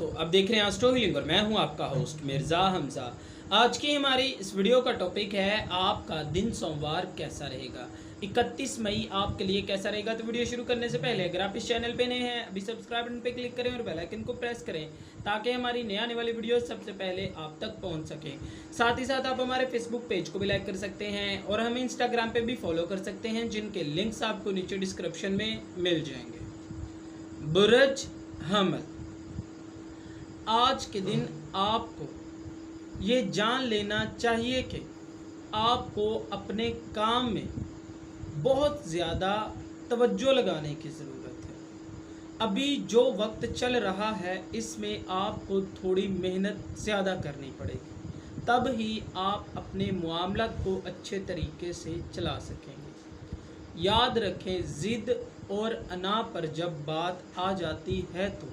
दोस्तों, आप देख रहे हैं एस्ट्रो हीलिंग और मैं हूं आपका होस्ट मिर्ज़ा हमज़ा। आज की हमारी इस वीडियो का टॉपिक है आपका दिन सोमवार कैसा रहेगा। 31 मई आपके लिए कैसा रहेगा। तो वीडियो शुरू करने से पहले अगर आप इस चैनल पे नए हैं, अभी सब्सक्राइब बटन पे क्लिक करें और बेल आइकन को प्रेस करें ताकि हमारी नई आने वाली वीडियो सबसे पहले आप तक पहुँच सकें। साथ ही साथ आप हमारे फेसबुक पेज को भी लाइक कर सकते हैं और हमें इंस्टाग्राम पर भी फॉलो कर सकते हैं, जिनके लिंक्स आपको नीचे डिस्क्रिप्शन में मिल जाएंगे। बुर्ज हमल, आज के दिन आपको ये जान लेना चाहिए कि आपको अपने काम में बहुत ज़्यादा तवज्जो लगाने की ज़रूरत है। अभी जो वक्त चल रहा है इसमें आपको थोड़ी मेहनत ज़्यादा करनी पड़ेगी, तब ही आप अपने मामलात को अच्छे तरीके से चला सकेंगे। याद रखें, ज़िद और अना पर जब बात आ जाती है तो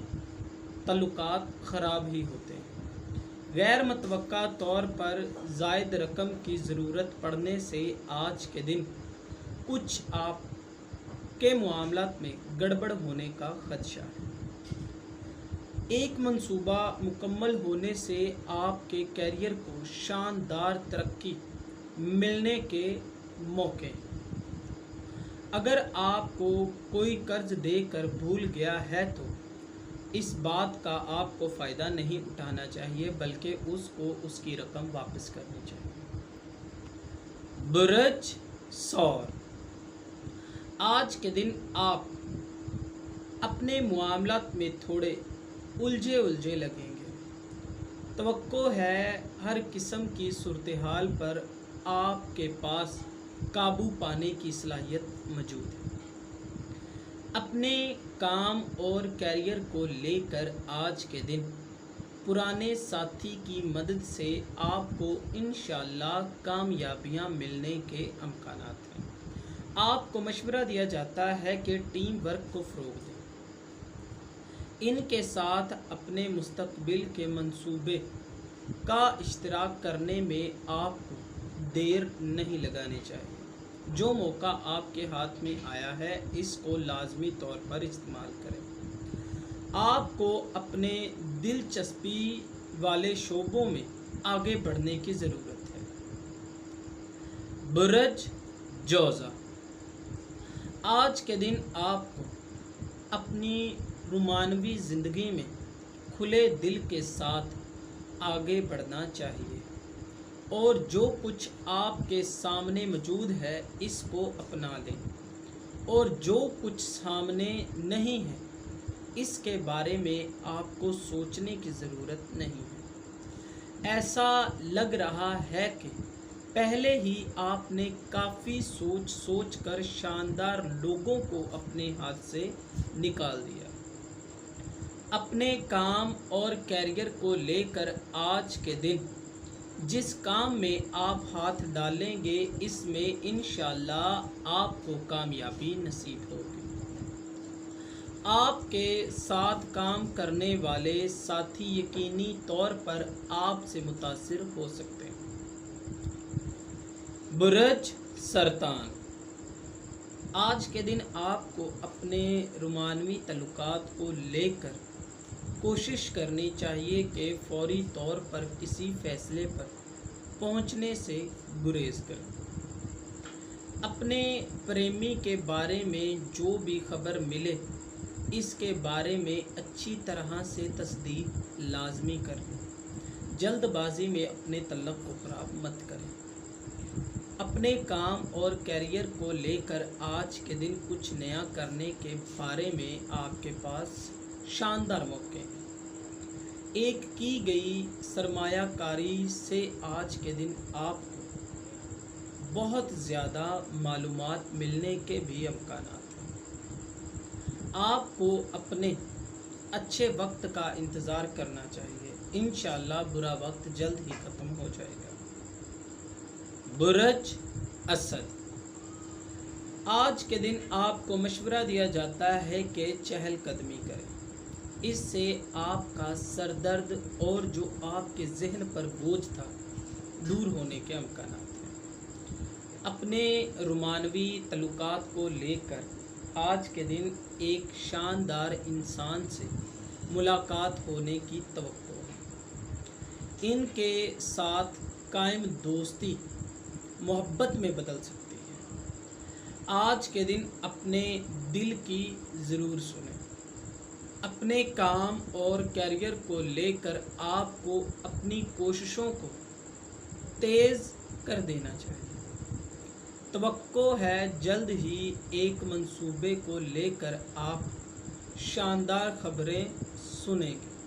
तल्लुकात ख़राब ही होते हैं। गैर मुतवक्का तौर पर ज़ायद रकम की ज़रूरत पड़ने से आज के दिन कुछ आपके मामलात में गड़बड़ होने का ख़दशा है। एक मंसूबा मुकम्मल होने से आपके कैरियर को शानदार तरक्की मिलने के मौके। अगर आपको कोई कर्ज देकर भूल गया है तो इस बात का आपको फ़ायदा नहीं उठाना चाहिए, बल्कि उसको उसकी रकम वापस करनी चाहिए। बुर्ज सौर, आज के दिन आप अपने मामलात में थोड़े उलझे लगेंगे। तवक्को है हर किस्म की सूरत हाल पर आपके पास काबू पाने की सलाहियत मौजूद है। अपने काम और कैरियर को लेकर आज के दिन पुराने साथी की मदद से आपको इंशाअल्लाह कामयाबियां मिलने के अमकानात हैं। आपको मशवरा दिया जाता है कि टीम वर्क को फ़रोग़ दें। इनके साथ अपने मुस्तक़बिल के मंसूबे का इश्तराक करने में आपको देर नहीं लगानी चाहिए। जो मौका आपके हाथ में आया है इसको लाजमी तौर पर इस्तेमाल करें। आपको अपने दिलचस्पी वाले शोबों में आगे बढ़ने की ज़रूरत है। बुर्ज जोज़ा, आज के दिन आपको अपनी रोमानवी ज़िंदगी में खुले दिल के साथ आगे बढ़ना चाहिए और जो कुछ आपके सामने मौजूद है इसको अपना लें, और जो कुछ सामने नहीं है इसके बारे में आपको सोचने की ज़रूरत नहीं है। ऐसा लग रहा है कि पहले ही आपने काफ़ी सोच कर शानदार लोगों को अपने हाथ से निकाल दिया। अपने काम और कैरियर को लेकर आज के दिन जिस काम में आप हाथ डालेंगे इसमें इंशाअल्लाह आपको कामयाबी नसीब होगी। आपके साथ काम करने वाले साथी यकीनी तौर पर आपसे मुतासिर हो सकते हैं। बुर्ज सरतान, आज के दिन आपको अपने रोमानवी तल्लुकात को लेकर कोशिश करनी चाहिए कि फौरी तौर पर किसी फैसले पर पहुंचने से गुरेज करें। अपने प्रेमी के बारे में जो भी खबर मिले इसके बारे में अच्छी तरह से तस्दीक लाजमी करें। जल्दबाजी में अपने तल्लक को ख़राब मत करें। अपने काम और कैरियर को लेकर आज के दिन कुछ नया करने के बारे में आपके पास शानदार मौके हैं। एक की गई सरमायाकारी से आज के दिन आपको बहुत ज़्यादा मालूमात मिलने के भी अमकानात हैं। आपको अपने अच्छे वक्त का इंतज़ार करना चाहिए। इंशाअल्लाह बुरा वक्त जल्द ही ख़त्म हो जाएगा। बुर्ज असद, आज के दिन आपको मशवरा दिया जाता है कि चहलकदमी करें। इससे आपका सर दर्द और जो आपके जहन पर बोझ था दूर होने के अमकानात हैं। अपने रोमानवी तल्लुकात को लेकर आज के दिन एक शानदार इंसान से मुलाकात होने की तवक्को है। इनके साथ कायम दोस्ती मोहब्बत में बदल सकती है। आज के दिन अपने दिल की ज़रूर सुने। अपने काम और कैरियर को लेकर आपको अपनी कोशिशों को तेज़ कर देना चाहिए। तवक्को है जल्द ही एक मंसूबे को लेकर आप शानदार खबरें सुनेंगे।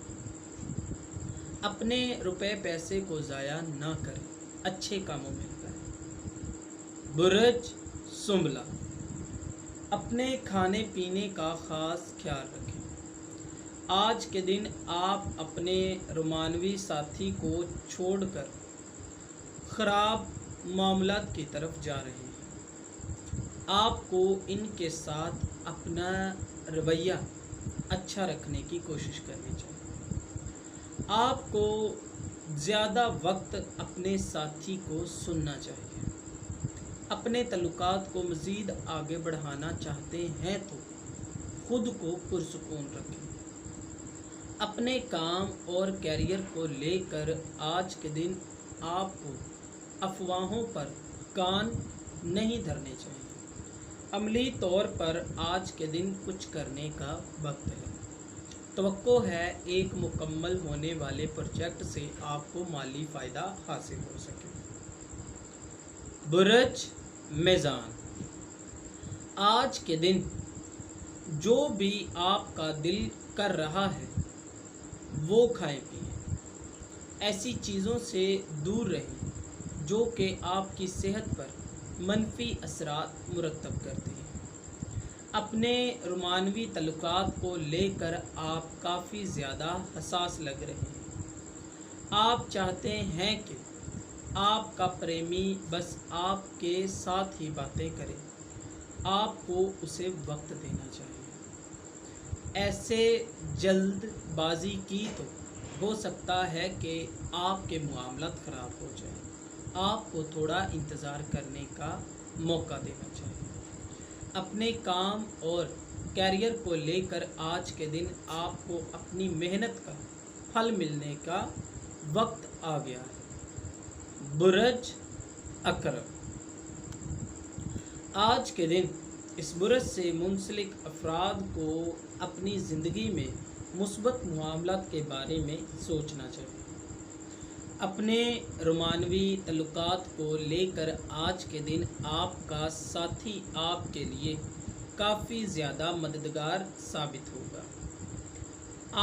अपने रुपए पैसे को ज़ाया ना करें, अच्छे कामों में लगाएं। बुर्ज सुंबला, अपने खाने पीने का ख़ास ख्याल रखें। आज के दिन आप अपने रोमानवी साथी को छोड़कर ख़राब मामलात की तरफ जा रहे हैं। आपको इनके साथ अपना रवैया अच्छा रखने की कोशिश करनी चाहिए। आपको ज़्यादा वक्त अपने साथी को सुनना चाहिए। अपने तल्लुकात को मज़ीद आगे बढ़ाना चाहते हैं तो खुद को पुरसुकून रखें। अपने काम और कैरियर को लेकर आज के दिन आपको अफवाहों पर कान नहीं धरने चाहिए। अमली तौर पर आज के दिन कुछ करने का वक्त है। तवक्को है एक मुकम्मल होने वाले प्रोजेक्ट से आपको माली फ़ायदा हासिल हो सके। बुर्ज मेज़ान, आज के दिन जो भी आपका दिल कर रहा है वो खाएं पिएं। ऐसी चीज़ों से दूर रहें जो कि आपकी सेहत पर मनफी असरात मुरतब करती हैं। अपने रोमानवी तल्लुकात को लेकर आप काफ़ी ज़्यादा हसास लग रहे हैं। आप चाहते हैं कि आपका प्रेमी बस आपके साथ ही बातें करे। आपको उसे वक्त देना चाहिए। ऐसे जल्दबाजी की तो हो सकता है कि आपके मामलात ख़राब हो जाए। आपको थोड़ा इंतज़ार करने का मौका देना चाहिए। अपने काम और कैरियर को लेकर आज के दिन आपको अपनी मेहनत का फल मिलने का वक्त आ गया है। बुर्ज अकरम, आज के दिन इस बुर्ज से मुंसलिक अफराद को अपनी ज़िंदगी में मुस्बत मामलात के बारे में सोचना चाहिए। अपने रोमानवी तल्लुकात को लेकर आज के दिन आपका साथी आपके लिए काफ़ी ज़्यादा मददगार साबित होगा।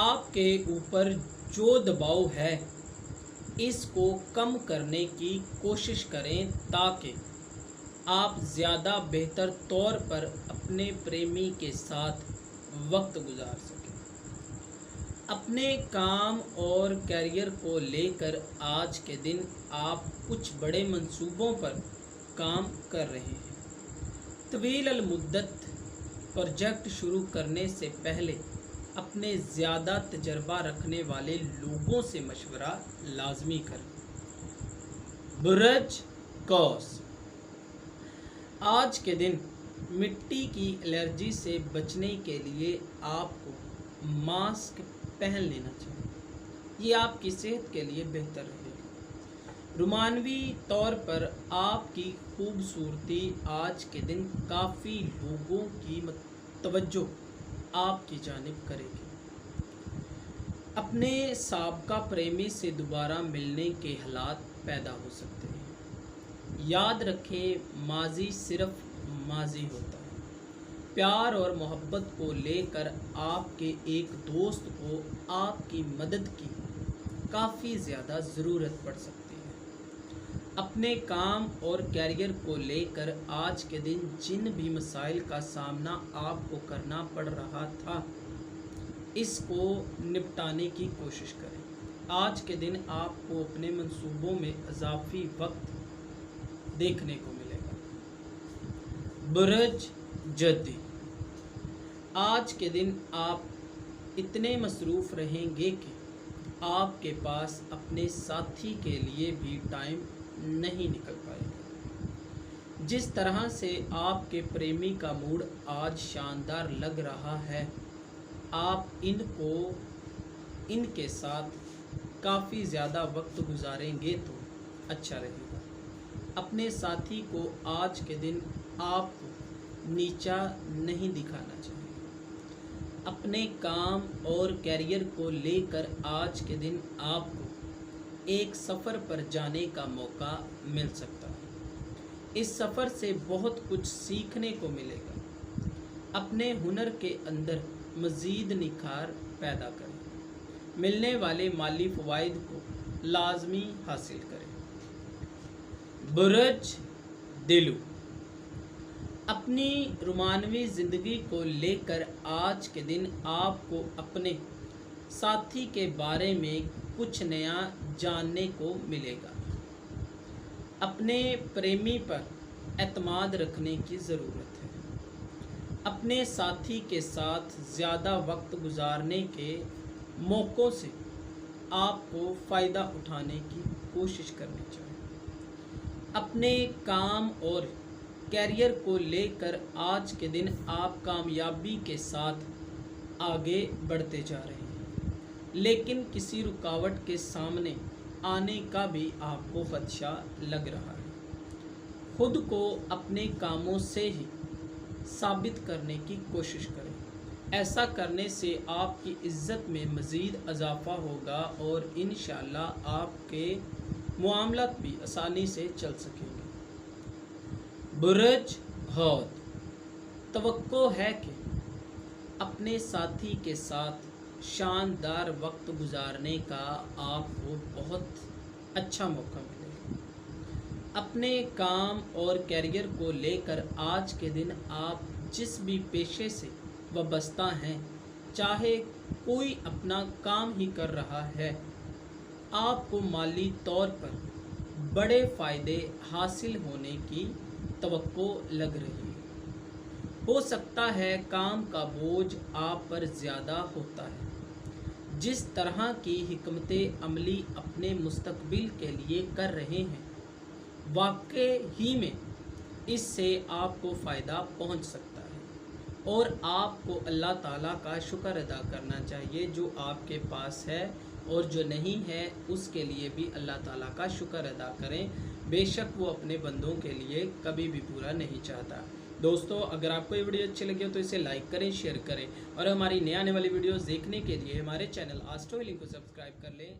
आपके ऊपर जो दबाव है इसको कम करने की कोशिश करें ताकि आप ज़्यादा बेहतर तौर पर अपने प्रेमी के साथ वक्त गुजार सकें। अपने काम और कैरियर को लेकर आज के दिन आप कुछ बड़े मंसूबों पर काम कर रहे हैं। तवील अल मुद्दत प्रोजेक्ट शुरू करने से पहले अपने ज़्यादा तजर्बा रखने वाले लोगों से मशवरा लाजमी करें। बुर्ज कौस, आज के दिन मिट्टी की एलर्जी से बचने के लिए आपको मास्क पहन लेना चाहिए। ये आपकी सेहत के लिए बेहतर रहेगा। रोमानवी तौर पर आपकी खूबसूरती आज के दिन काफ़ी लोगों की तवज्जो आपकी जानिब करेगी। अपने साबका प्रेमी से दोबारा मिलने के हालात पैदा हो सकते हैं। याद रखें, माजी सिर्फ माजी होता है। प्यार और मोहब्बत को लेकर आपके एक दोस्त को आपकी मदद की काफ़ी ज़्यादा ज़रूरत पड़ सकती है। अपने काम और कैरियर को लेकर आज के दिन जिन भी मसाइल का सामना आपको करना पड़ रहा था इसको निपटाने की कोशिश करें। आज के दिन आपको अपने मंसूबों में इजाफी वक्त देखने को मिलेगा। बुर्ज जद्दी, आज के दिन आप इतने मसरूफ़ रहेंगे कि आपके पास अपने साथी के लिए भी टाइम नहीं निकल पाएगा। जिस तरह से आपके प्रेमी का मूड आज शानदार लग रहा है, आप इनको इनके साथ काफ़ी ज़्यादा वक्त गुजारेंगे तो अच्छा रहेगा। अपने साथी को आज के दिन आपको नीचा नहीं दिखाना चाहिए। अपने काम और कैरियर को लेकर आज के दिन आपको एक सफ़र पर जाने का मौका मिल सकता है। इस सफ़र से बहुत कुछ सीखने को मिलेगा। अपने हुनर के अंदर मज़ीद निखार पैदा करें। मिलने वाले माली फ़वाइद को लाजमी हासिल करें। बुर्ज दिलू, अपनी रोमानवी ज़िंदगी को लेकर आज के दिन आपको अपने साथी के बारे में कुछ नया जानने को मिलेगा। अपने प्रेमी पर एतमाद रखने की ज़रूरत है। अपने साथी के साथ ज़्यादा वक्त गुजारने के मौक़ों से आपको फ़ायदा उठाने की कोशिश करनी चाहिए। अपने काम और कैरियर को लेकर आज के दिन आप कामयाबी के साथ आगे बढ़ते जा रहे हैं, लेकिन किसी रुकावट के सामने आने का भी आपको खदशा लग रहा है। खुद को अपने कामों से ही साबित करने की कोशिश करें। ऐसा करने से आपकी इज़्ज़त में मज़ीद इजाफ़ा होगा और इंशाअल्लाह आपके मामलात भी आसानी से चल सकेंगे। बुर्ज हौद, तवक्को है कि अपने साथी के साथ शानदार वक्त गुजारने का आपको बहुत अच्छा मौका मिलेगा। अपने काम और कैरियर को लेकर आज के दिन आप जिस भी पेशे से वाबस्ता हैं, चाहे कोई अपना काम ही कर रहा है, आपको माली तौर पर बड़े फ़ायदे हासिल होने की तवक्को लग रही है। हो सकता है काम का बोझ आप पर ज़्यादा होता है। जिस तरह की हिकमत अमली अपने मुस्तकबिल के लिए कर रहे हैं, वाकई ही में इससे आपको फ़ायदा पहुंच सकता है और आपको अल्लाह ताला का शुक्र अदा करना चाहिए जो आपके पास है, और जो नहीं है उसके लिए भी अल्लाह ताला का शुक्र अदा करें। बेशक वो अपने बंदों के लिए कभी भी बुरा नहीं चाहता। दोस्तों, अगर आपको ये वीडियो अच्छी लगी हो तो इसे लाइक करें, शेयर करें और हमारी नए आने वाली वीडियोस देखने के लिए हमारे चैनल आस्ट्रो हीलिंग को सब्सक्राइब कर लें।